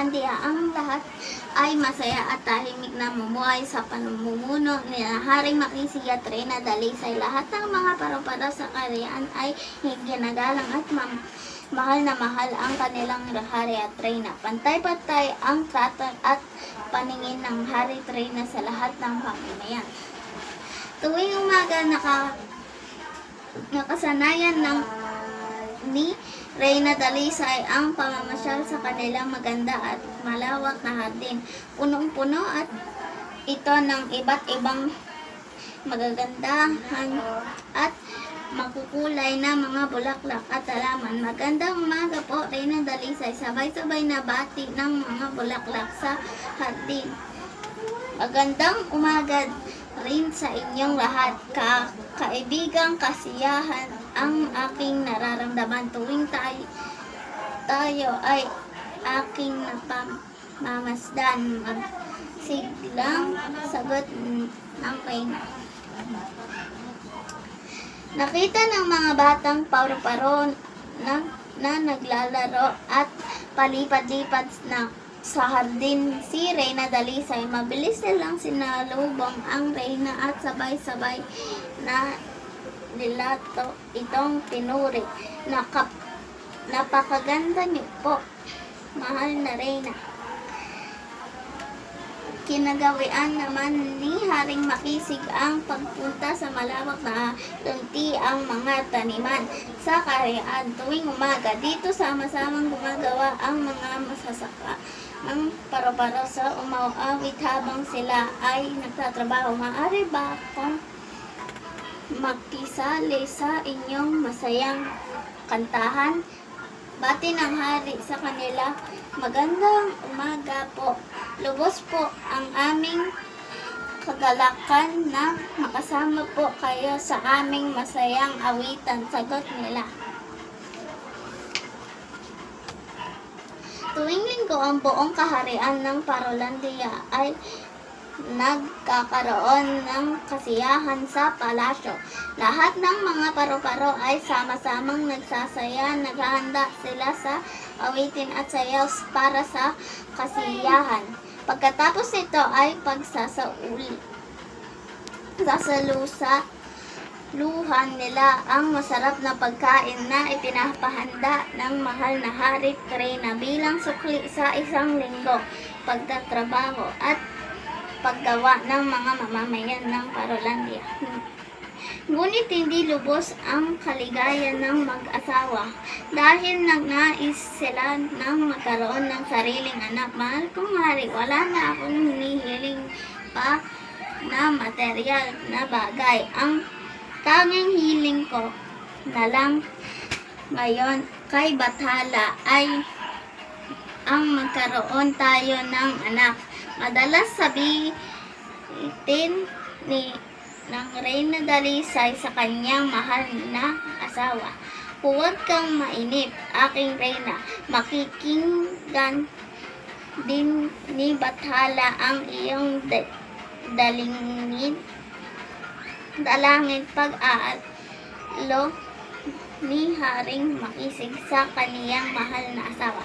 Parolandia. Ang lahat ay masaya at tahimik na mumuhay sa pamumuno ni Haring Makisig at Reyna Dalisay. Lahat ng mga paru-paro sa kaharian ay ginagalang at mahal na mahal ang kanilang hari at reyna. Pantay-pantay ang trato at paningin ng hari at reyna sa lahat ng pamamayan. Tuwing umaga nakasanayan ni Reyna Dalisay ang pamamasyal sa kanilang maganda at malawak na hardin. Punong-puno at ito ng iba't ibang magagandahan at makukulay na mga bulaklak at halaman. Magandang umaga po, Reyna Dalisay. Sabay-sabay na bati ng mga bulaklak sa hardin. Magandang umaga rin sa inyong lahat. Kaibigang kasiyahan ang aking nararamdaman tuwing tayo ay aking napamamasdan. Magsiglang sagot ng Reyna. Nakita ng mga batang paru-paro na naglalaro at palipad-lipad na sa hardin si Reyna Dalisay. Mabilis nilang sinalubong ang reyna at sabay-sabay na nilato itong pinuri. Napakaganda niyo po, mahal na reyna. Kinagawian naman ni Haring Makisig ang pagpunta sa malawak na lunti ang mga taniman sa kaharian. Tuwing umaga, dito sama-samang gumagawa ang mga masasaka ng paru-paro sa umawit habang sila ay nagtatrabaho. Maaari ba akong makisali sa inyong masayang kantahan? Bati ng hari sa kanila. Magandang umaga po. Lubos po ang aming kagalakan na makasama po kayo sa aming masayang awitan. Sagot nila. Tuwing linggo, ang buong kaharian ng Parolandia ay nagkakaroon ng kasiyahan sa palasyo. Lahat ng mga paru-paro ay sama-samang nagsasaya, naghahanda sila sa awitin at sayaw para sa kasiyahan. Pagkatapos nito ay sasaluhan nila ang masarap na pagkain na ipinapahanda ng mahal na hari at reyna bilang sukli sa isang linggo pagtatrabaho at paggawa ng mga mamamayan ng Parolandia. Ngunit hindi lubos ang kaligayan ng mag-asawa dahil nagnais sila ng magkaroon ng sariling anak. Mahal kong hari, wala na akong hinihiling pa na material na bagay. Ang tanging hiling ko na lang ngayon kay Bathala ay ang magkaroon tayo ng anak. Madalas sabihin ng Reyna Dalisay sa kanyang mahal na asawa, huwag kang mainip, aking reyna. Makikinggan din ni Bathala ang iyong dalangin pag-aalo ni Haring Makisig sa kaniyang mahal na asawa.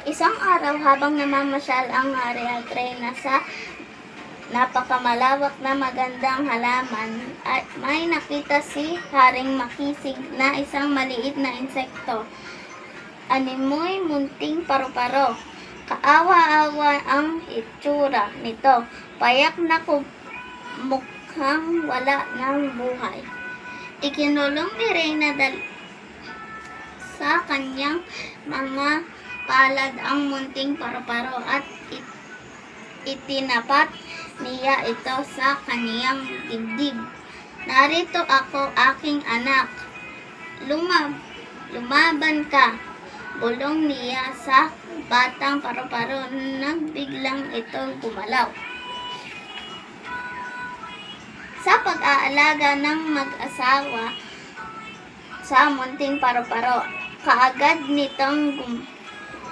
Isang araw habang namamasyal ang hari at reyna sa napakamalawak na magandang halaman, at may nakita si Haring Makisig na isang maliit na insekto. Animoy munting paru-paro. Kaawa-awa ang itsura nito. Payak na mukhang wala ng buhay. Ikinulong ni Reyna sa kanyang mga palad ang munting paru-paro at itinapat niya ito sa kaniyang dibdib. Narito ako, aking anak. Lumaban ka. Bulong niya sa batang paru-paro nang biglang itong gumalaw. Sa pag-aalaga ng mag-asawa sa munting paru-paro, kaagad nitong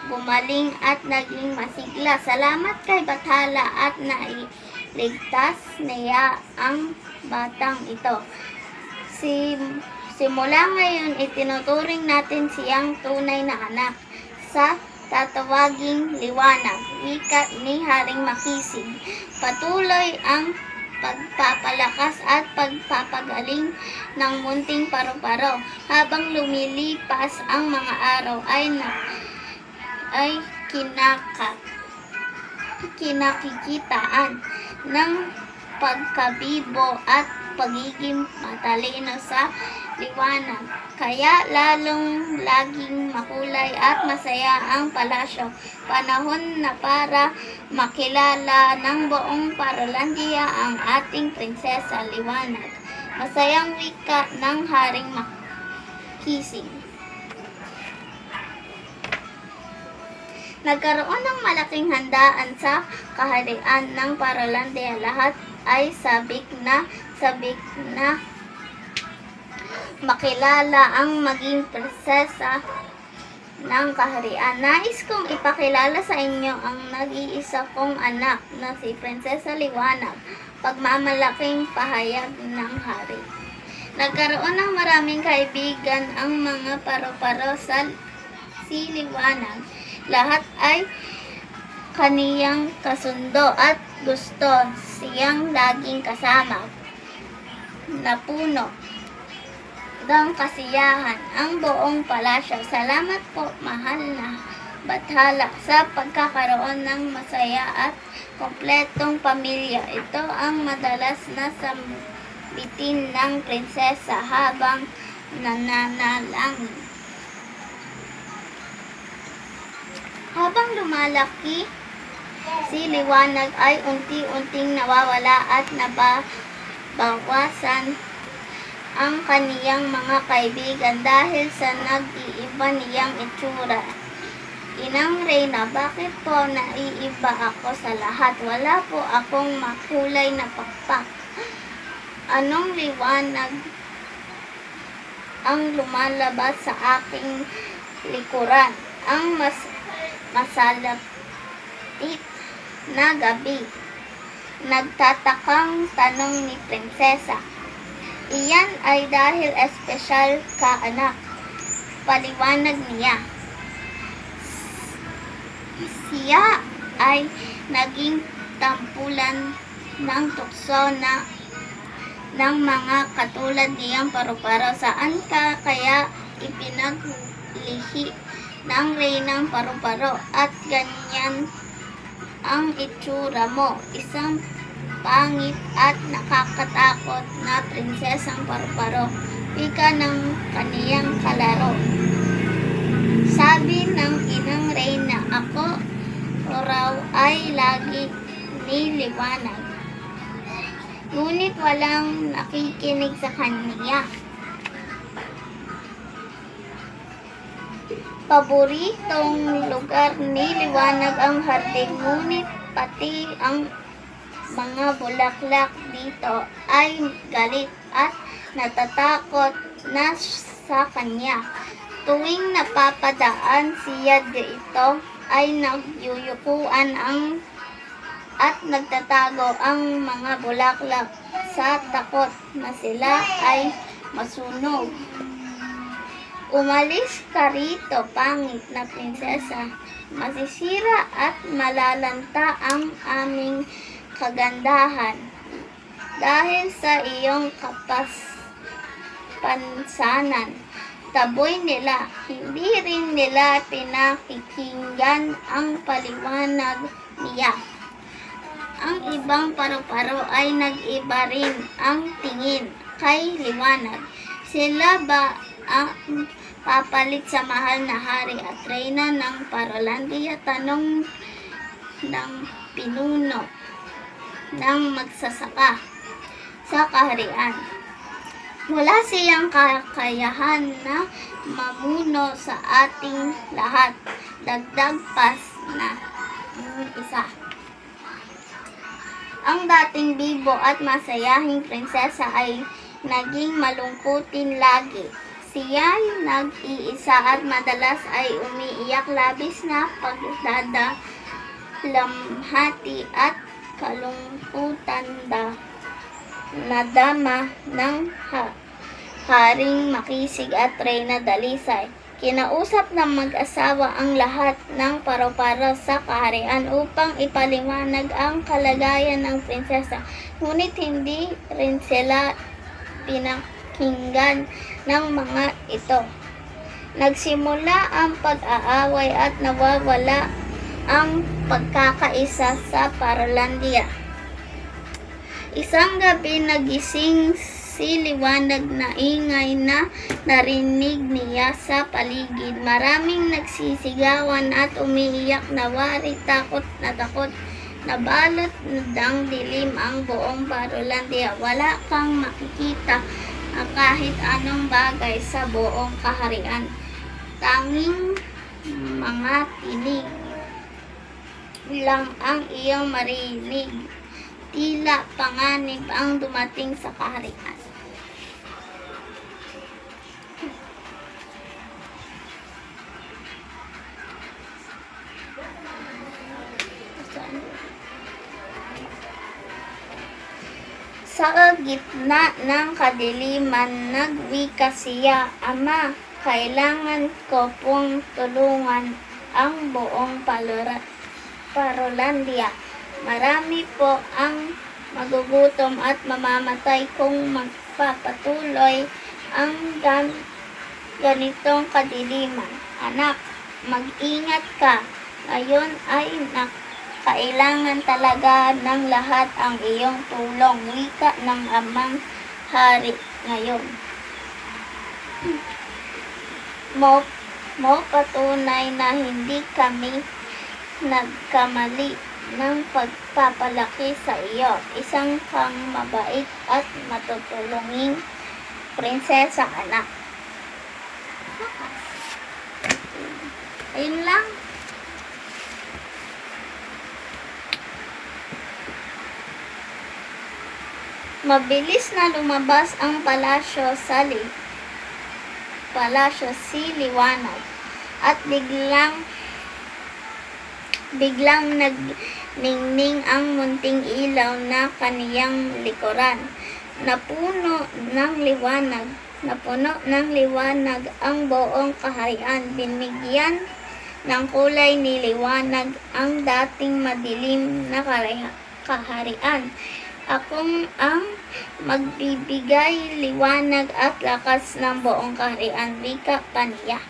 gumaling at naging masigla. Salamat kay Bathala at nailigtas niya ang batang ito. Simula ngayon, itinuturing natin siyang tunay na anak sa tatawaging liwanag, wika ni Haring Makisig. Patuloy ang pagpapalakas at pagpapagaling ng munting paru-paro. Habang lumilipas ang mga araw ay kinakikitaan ng pagkabibo at pagiging matalino sa liwanag. Kaya lalong laging makulay at masaya ang palasyo. Panahon na para makilala ng buong Paralandia ang ating prinsesa Liwanag. Masayang wika ng Haring Makisig. Nagkaroon ng malaking handaan sa kaharian ng Paralandia. Lahat ay sabik na makilala ang maging prinsesa ng kaharian. Nais kong ipakilala sa inyo ang nag-iisa kong anak na si Prinsesa Liwanag, pagmamalaking pahayag ng hari. Nagkaroon ng maraming kaibigan ang mga paru-paro sa si Liwanag. Lahat ay kaniyang kasundo at gusto siyang laging kasama. Napuno ng kasiyahan ang buong palasyo. Salamat po, mahal na bathala, sa pagkakaroon ng masaya at kompletong pamilya. Ito ang madalas na sambitin ng prinsesa habang nananalangin. Habang lumalaki, si Liwanag ay unti-unting nawawala at nababawasan ang kaniyang mga kaibigan dahil sa nag-iiba niyang itsura. Inang Reyna, bakit po naiiba ako sa lahat? Wala po akong makulay na pakpak. Anong liwanag ang lumalabas sa aking likuran? Ang masalapit na gabi. Nagtatakang tanong ni Prinsesa. Iyan ay dahil espesyal ka, anak. Paliwanag niya. Siya ay naging tampulan ng tukso ng mga katulad niyang paru-paro. Saan ka kaya ipinaglihi ng reynang paru-paro at ganyan ang itsura mo? Isang pangit at nakakatakot na prinsesang paru-paro, wika ng kaniyang kalaro. Sabi ng Inang Reyna, ako raw ay lagi ni Liwanag. Ngunit walang nakikinig sa kanya. Paboritong lugar ni Liwanag ang hardin, ngunit pati ang mga bulaklak dito ay galit at natatakot na sa kanya. Tuwing napapadaan siya dito ay nagyuyukuan at nagtatago ang mga bulaklak sa takot na sila ay masunog. Umalis ka rito, pangit na prinsesa. Masisira at malalanta ang aming kagandahan dahil sa iyong pansanan. Taboy nila, hindi rin nila pinakikinggan ang paliwanag niya. Ang ibang paru-paro ay nag-iba rin ang tingin kay Liwanag. Sila ba ang papalit sa mahal na hari at reyna ng Paralandia? Tanong ng pinuno ng magsasaka sa kaharian. Wala siyang kakayahan na mamuno sa ating lahat. Dagdag pas na isa. Ang dating bibo at masayahing prinsesa ay naging malungkutin lagi. Siya'y nag-iisa at madalas ay umiiyak, labis na pagdadalamhati at kalungkutan nadama ng Haring Makisig at Reyna Dalisay. Kinausap ng mag-asawa ang lahat ng paru-paro sa kaharian upang ipaliwanag ang kalagayan ng prinsesa. Ngunit hindi rin sila pinakinggan ng mga ito. Nagsimula ang pag-aaway at nawawala ang pagkakaisa sa Parolandia. Isang gabi nagising si Liwanag na ingay na narinig niya sa paligid. Maraming nagsisigawan at umiiyak na wari, takot. Nabalot ng dilim ang buong Parolandia. Wala kang makikita na kahit anong bagay sa buong kaharian. Tanging mga tinig lang ang iyong marinig. Tila panganib ang dumating sa kaharian. Sa gitna ng kadiliman, nagwika siya, "Ama, kailangan ko pong tulungan ang buong Parolandia. Marami po ang magugutom at mamamatay kung magpapatuloy ang ganitong kadiliman. Anak, mag-ingat ka. Ngayon ay kailangan talaga ng lahat ang iyong tulong," wika ng amang hari ngayon. Mo patunay na hindi kami nagkamali ng pagpapalaki sa iyo. Isang kang mabait at matutulunging prinsesa, anak. Ayun lang. Mabilis na lumabas ang palasyo si Liwanag at biglang nagningning ang munting ilaw na kaniyang likuran. Napuno ng liwanag ang buong kaharian. Binigyan ng kulay ni Liwanag ang dating madilim na kaharian. Akong ang magbibigay liwanag at lakas ng buong kaharian, wika pa niya.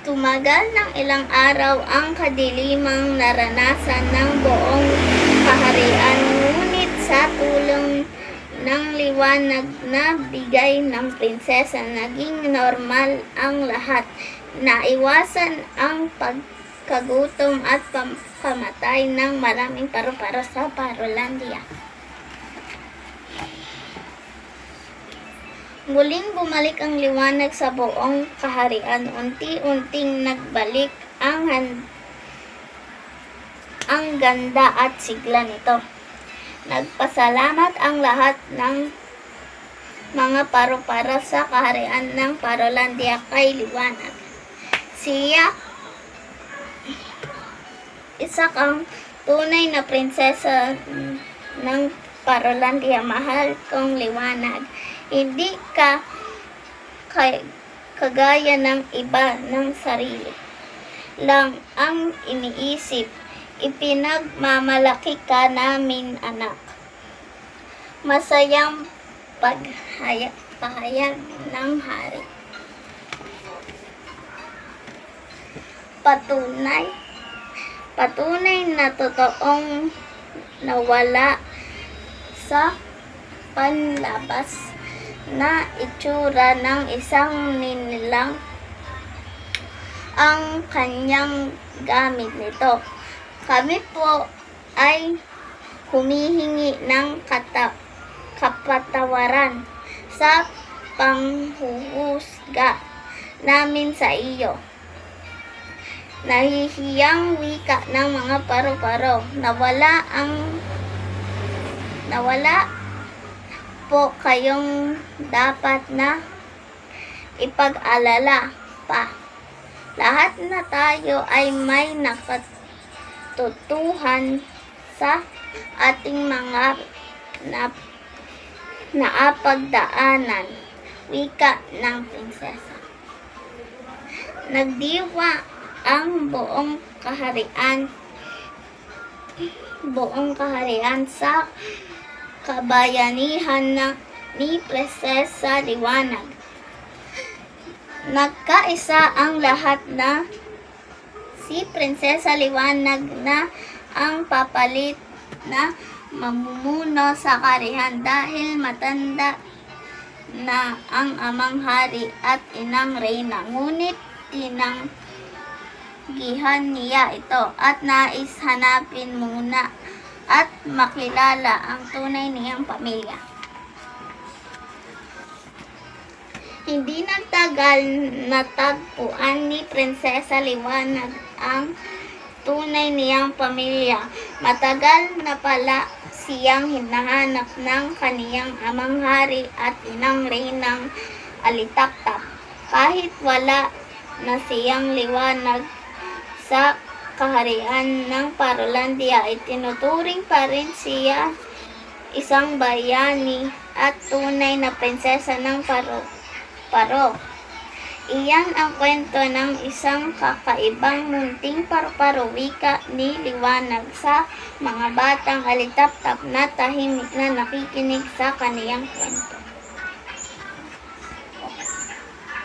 Tumagal ng ilang araw ang kadilimang naranasan ng buong kaharian, ngunit sa tulong ng liwanag na bigay ng prinsesa, naging normal ang lahat. Naiwasan ang pagkagutom at pamatay ng maraming paru-paro sa Parolandia. Muling bumalik ang liwanag sa buong kaharian. Unti-unting nagbalik ang ganda at sigla nito. Nagpasalamat ang lahat ng mga paru-paro sa kaharian ng Parolandia kay Liwanag. Siya, isa kang tunay na prinsesa ng Parolandia. Mahal kong Liwanag. Hindi ka kagaya ng iba ng sarili lang ang iniisip. Ipinagmamalaki ka namin, anak. Masayang pahayag ng hari. Patunay na totoong nawala sa panlabas na itsura ng isang nilalang ang kanyang gamit nito. Kami po ay humihingi ng kapatawaran sa panghuhusga namin sa iyo. Nahihiyang wika ng mga paru-paro. Nawala po kayong dapat na ipag-alala pa. Lahat na tayo ay may nakatutuhan sa ating mga naapagdaanan. Wika ng prinsesa. Nagdiwa ang buong kaharian sa kabayanihan ni Prinsesa Liwanag. Nagkaisa ang lahat na si Prinsesa Liwanag na ang papalit na mamumuno sa kaharian dahil matanda na ang amang hari at inang reyna. Ngunit tinanggihan niya ito at nais hanapin muna at makilala ang tunay niyang pamilya. Hindi nagtagal natagpuan ni Prinsesa Liwanag ang tunay niyang pamilya. Matagal na pala siyang hinahanap ng kaniyang amang hari at inang reynang Alitaptap. Kahit wala na siyang liwanag sa kaharian ng Parolandia, ay tinuturing pa rin siya isang bayani at tunay na prinsesa ng Paro. Iyan ang kwento ng isang kakaibang munting paru-paro, wika ni Liwanag sa mga batang Alitaptap na tahimik na nakikinig sa kaniyang kwento.